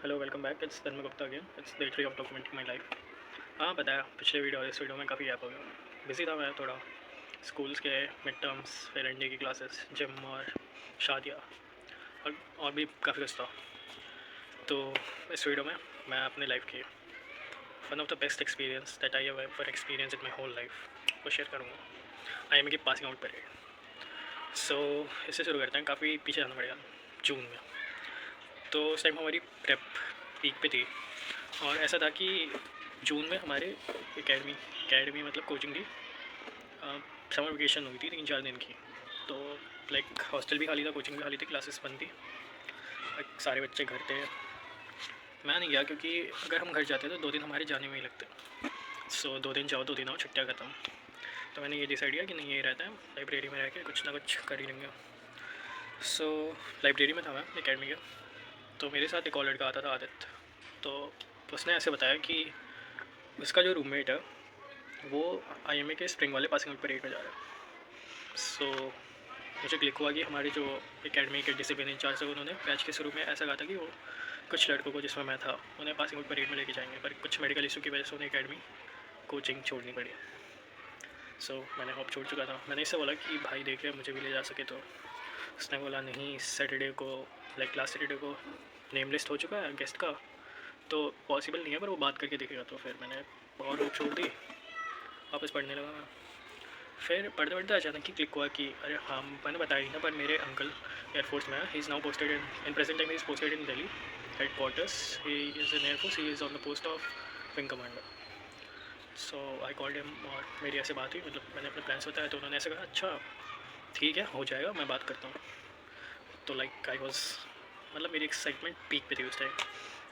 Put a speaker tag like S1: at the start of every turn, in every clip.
S1: Hello welcome back. It's धर्म Gupta again. It's day 3 of documenting my life. हाँ बताया पिछले वीडियो और इस वीडियो में काफ़ी गैप हो गया। बिजी था मैं थोड़ा, स्कूल्स के मिड टर्म्स, फिर एनडी की क्लासेस, जिम और शादियाँ और भी काफ़ी कुछ था। तो इस वीडियो में मैं अपने लाइफ की one of the best experience that I have ever experience in my whole life वो शेयर करूँगा। आई एम की पासिंग आउट परेड। सो इससे शुरू करते हैं। काफ़ी पीछे जाना पड़ेगा, जून में। तो उस टाइम हमारी प्रेप पीक पे थी और ऐसा था कि जून में हमारे एकेडमी मतलब कोचिंग की समर वेकेशन हुई थी 3-4 दिन की। तो लाइक हॉस्टल भी खाली था, कोचिंग भी खाली थी, क्लासेस बंद थी, सारे बच्चे घर थे। मैं नहीं गया क्योंकि अगर हम घर जाते तो 2 दिन हमारे जाने में ही लगते। सो 2 दिन जाओ 2 दिन आओ, छुट्टियाँ ख़त्म। तो मैंने ये डिसाइड किया कि नहीं, ये रहता है लाइब्रेरी में रह के कुछ ना कुछ कर ही लेंगे। सो लाइब्रेरी में था मैं एकेडमी के। तो मेरे साथ एक और लड़का आता था, आदित्य। तो उसने ऐसे बताया कि उसका जो रूममेट है वो आईएमए के स्प्रिंग वाले पासिंग आउट परेड में जा रहा है। सो मुझे क्लिक हुआ कि हमारे जो एकेडमी के डिसिप्लिन इंचार्ज है उन्होंने बैच के शुरू में ऐसा कहा था कि वो कुछ लड़कों को, जिसमें मैं था, उन्हें पासिंग आउट परेड में लेके जाएंगे, पर कुछ मेडिकल इशू की वजह से उन्हें एकेडमी कोचिंग छोड़नी पड़ी। सो मैंने होप छोड़ चुका था। मैंने इससे बोला कि भाई देख मुझे भी ले जा सके। तो उसने बोला नहीं, सैटरडे को लाइक लास्ट सैटरडे को नेम लिस्ट हो चुका है गेस्ट का, तो पॉसिबल नहीं है, पर वो बात करके देखेगा। तो फिर मैंने और होप छोड़ दी, वापस पढ़ने लगा मैं। फिर पढ़ते पढ़ते अचानक ही क्लिक हुआ कि अरे हाँ, मैंने बताया ही ना, पर मेरे अंकल एयरफोर्स में है। He is now posted in present time he is posted in Delhi head quarters. He is in air force, he is on the post of wing commander. So I called him और मेरी ऐसे बात हुई, मतलब मैंने अपने प्लान्स बताया। तो उन्होंने ऐसे कहा अच्छा ठीक है, हो जाएगा, मैं बात करता हूँ। तो लाइक आई वॉज, मतलब मेरी एक्साइटमेंट पीक पे थी उस टाइम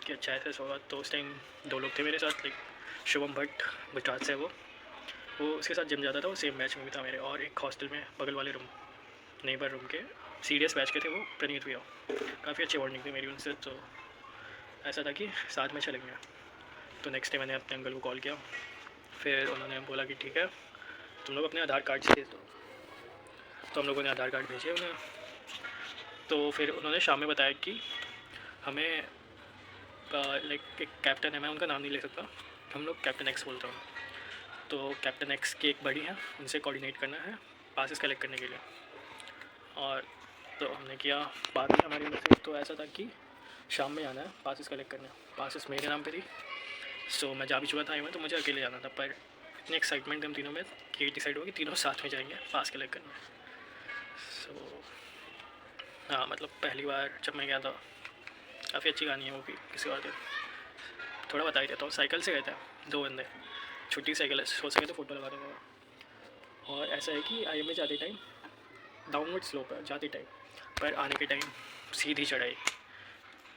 S1: कि अच्छा ऐसा होगा। तो उस टाइम 2 लोग थे मेरे साथ, लाइक शुभम भट्ट गुजरात से, वो उसके साथ जिम जाता था, वो सेम बैच में भी था मेरे। और एक हॉस्टल में बगल वाले रूम, नेबर रूम के सीरियस बैच के थे, वो प्रणीत भैया। काफ़ी अच्छी बॉन्डिंग थी मेरी उनसे। तो ऐसा था कि साथ में चलेंगे। तो नेक्स्ट डे मैंने अपने अंकल को कॉल किया। फिर उन्होंने बोला कि ठीक है, तुम लोग अपने आधार कार्ड से भेज दो। तो हम लोगों ने आधार कार्ड भेजे उन्हें। तो फिर उन्होंने शाम में बताया कि हमें लाइक एक कैप्टन है, मैं उनका नाम नहीं ले सकता, हम लोग कैप्टन एक्स बोलते हैं। तो कैप्टन एक्स की एक बड़ी है, उनसे कोऑर्डिनेट करना है पासेस कलेक्ट करने के लिए। और तो हमने किया, बात की हमारी उनसे। तो ऐसा था कि शाम में जाना है पासेस कलेक्ट करने। पासेस मेरे नाम पे थी। सो मैं जा भी चुका था आई में, तो मुझे अकेले जाना था। पर इतनी एक्साइटमेंट थी हम तीनों में कि डिसाइड हुआ कि तीनों साथ में जाएंगे पास कलेक्ट करने। सो हाँ, मतलब पहली बार जब मैं गया था, काफ़ी अच्छी कहानी है वो भी, किसी और दिन थोड़ा बता ही देता हूँ। साइकिल से गए थे 2 बंदे, छोटी साइकिल है, हो सके तो फ़ोटो लगा दूँगा। और ऐसा है कि आई में जाते टाइम डाउनवर्ड स्लोप है जाते टाइम, पर आने के टाइम सीधी चढ़ाई।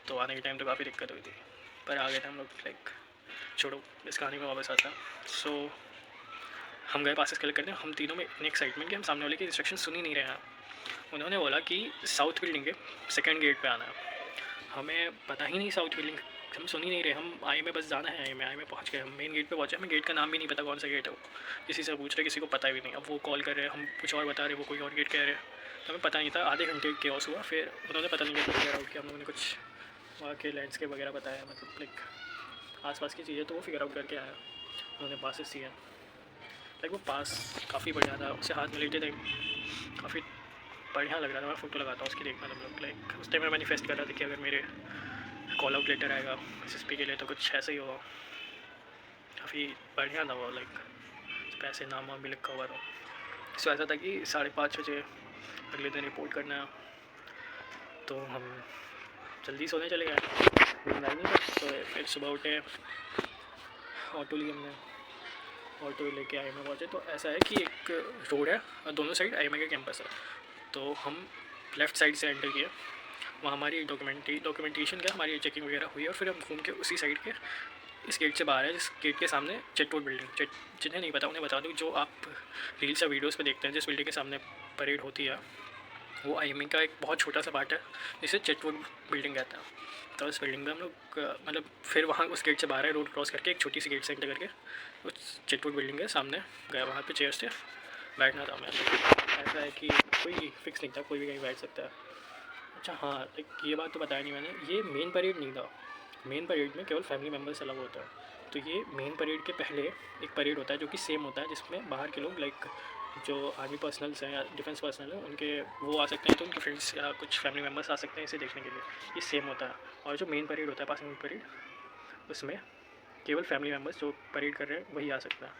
S1: तो आने के टाइम तो काफ़ी दिक्कत हुई थी, पर आ गए थे हम लोग। लाइक छोड़ो, इस कहानी में वापस आता है। सो हम गए पासेस कलेक्ट करने। हम तीनों में इतनी एक्साइटमेंट कि हम सामने वाले की इंस्ट्रक्शन सुन ही नहीं रहे हैं। उन्होंने बोला कि साउथ बिल्डिंग के सेकंड गेट पे आना है। हमें पता ही नहीं साउथ बिल्डिंग, हम सुन ही नहीं रहे। हम आई में बस जाना है, आई में पहुंच गए। हम मेन गेट पे पहुंचे, हमें गेट का नाम भी नहीं पता कौन सा गेट है वो। किसी से पूछ रहे, किसी को पता भी नहीं। अब वो कॉल कर रहे हैं, हम कुछ और बता रहे, वो कोई और गेट कह रहे हैं। तो हमें पता नहीं था। आधे घंटे केओस हुआ। फिर उन्होंने पता नहीं क्या फिगर आउट किया। हम लोगों ने कुछ वहाँ के लैंडस्केप वगैरह बताया, मतलब लाइक आसपास की चीज़ें, तो वो फिगर आउट करके आया। उन्होंने पासेस दिए। लाइक वो पास काफ़ी बढ़िया था, उससे हाथ में लेते थे, काफ़ी बढ़िया लग रहा था। मैं फ़ोटो लगाता हूँ उसकी, देखना तुम लोग। लाइक उस टाइम मैं मैनिफेस्ट कर रहा था कि अगर मेरे कॉल आउट लेटर आएगा एसएसपी के लिए तो कुछ ऐसा ही होगा। काफ़ी बढ़िया था वो, लाइक पैसे नाम वाम भी लिखा हुआ था। सो ऐसा था कि 5:30 बजे अगले दिन रिपोर्ट करना है। तो हम जल्दी सोने चले गए, नींद आई नहीं। तो फिर सुबह उठे, ऑटो ली हमने, ऑटो लेके आई में पहुँचे। तो ऐसा है कि एक रोड है और दोनों साइड आई का कैंपस है। तो हम लेफ़्ट साइड से एंटर किए। वहाँ हमारी डॉक्यूमेंटेशन क्या, हमारी चेकिंग वगैरह हुई। और फिर हम घूम के उसी साइड के इस गेट से बाहर है, जिस गेट के सामने चेटवुड बिल्डिंग, जिन्हें नहीं पता उन्हें बता दूँ, जो आप रील्स या वीडियोस पे देखते हैं, जिस बिल्डिंग के सामने परेड होती है, वो आईएमए का एक बहुत छोटा सा पार्ट है जिसे चेटवुड बिल्डिंग कहते हैं। तो उस बिल्डिंग में हम लोग मतलब फिर वहाँ उस गेट से बाहर है, रोड क्रॉस करके एक छोटी सी गेट से एंटर करके उस चेटवुड बिल्डिंग के सामने गया। वहाँ पे चेयर्स थे, बैठना था हमें। ऐसा है कि कोई फिक्स नहीं था, कोई भी कहीं बैठ सकता है। अच्छा हाँ, लाइक ये बात तो बताया नहीं मैंने, ये मेन परेड नहीं था। मेन परेड में केवल फैमिली मेम्बर्स अलाउ होता है। तो ये मेन परेड के पहले एक परेड होता है जो कि सेम होता है, जिसमें बाहर के लोग लाइक जो आर्मी पर्सनल्स हैं या डिफेंस पर्सनल हैं उनके वो आ सकते हैं, तो उनके फ्रेंड्स या कुछ फैमिली मेम्बर्स आ सकते हैं इसे देखने के लिए। ये सेम होता है। और जो मेन परेड होता है पासिंग परेड, उसमें केवल फैमिली मेम्बर्स जो परेड कर रहे हैं वही आ सकता है।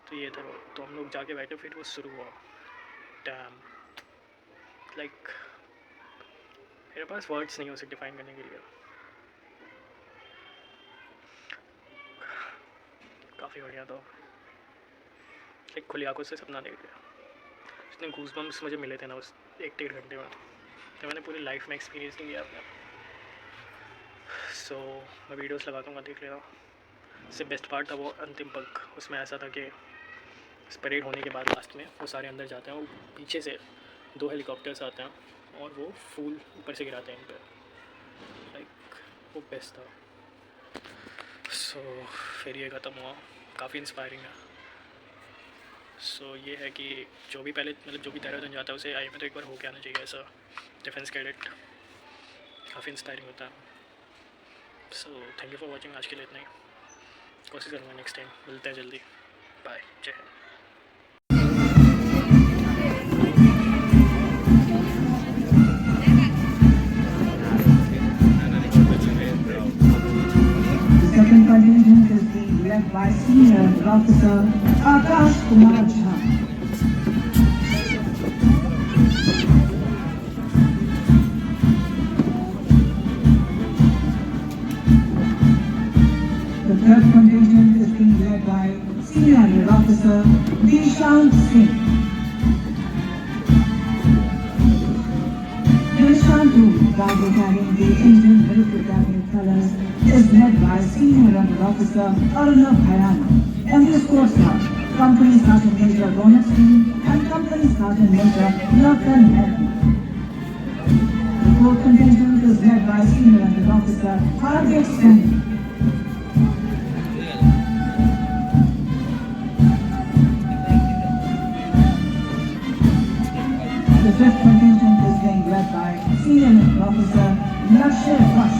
S1: तो ये था वो। तो हम लोग जाके बैठे, फिर वो शुरू हुआ। डैम, लाइक मेरे पास वर्ड्स नहीं है उसे डिफाइन करने के लिए। काफ़ी बढ़िया था। एक खुली आंखों से सपना देख लिया। जितने गूज़बम्प्स मुझे मिले थे ना उस 1-1.5 घंटे में, तो मैंने पूरी लाइफ में एक्सपीरियंस नहीं किया अपने। सो मैं वीडियोस लगा दूँगा, देख लेना। इससे बेस्ट पार्ट था वो अंतिम पग। उसमें ऐसा था कि इस परेड होने के बाद लास्ट में वो सारे अंदर जाते हैं, वो पीछे से 2 हेलीकॉप्टर्स आते हैं और वो फूल ऊपर से गिराते हैं इन पर। लाइक वो बेस्ट था। सो फिर ये ख़त्म हुआ। काफ़ी इंस्पायरिंग है। सो ये है कि जो भी पहले मतलब जो भी देहरादून जाता है उसे आई में तो एक बार होके आना चाहिए ऐसा डिफेंस कैडेट। काफ़ी इंस्पायरिंग होता है। So thank you for watching. आज के लिए इतना ही। कोशिश करूँगा नेक्स्ट टाइम मिलते हैं जल्दी। बाय, जय Hind.
S2: Second contingent is being led by Senior Officer Akash Kumar Jha. The third contingent is being led by Senior Officer Dishant Singh. Dishant, while carrying the Indian military cabinet colors, is led by Senior Under Officer Arnav Bhayana, and his co-star, Company Sergeant Major Ronak Singh and Company Sergeant Major Lakan Mehta. The fourth contingent is led by Senior Under Officer Hardik Singh. The fifth contingent is being led by Senior Under Officer Lakshya Vash.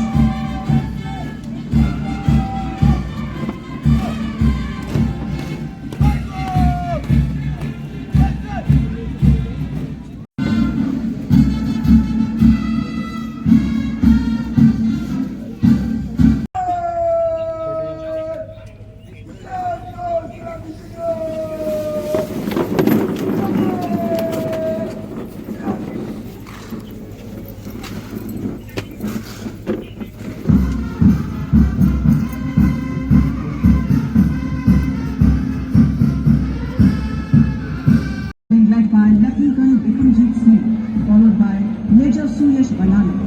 S2: Led by Lieutenant Colonel Bikramjit Singh, followed by Major Suyash Banana.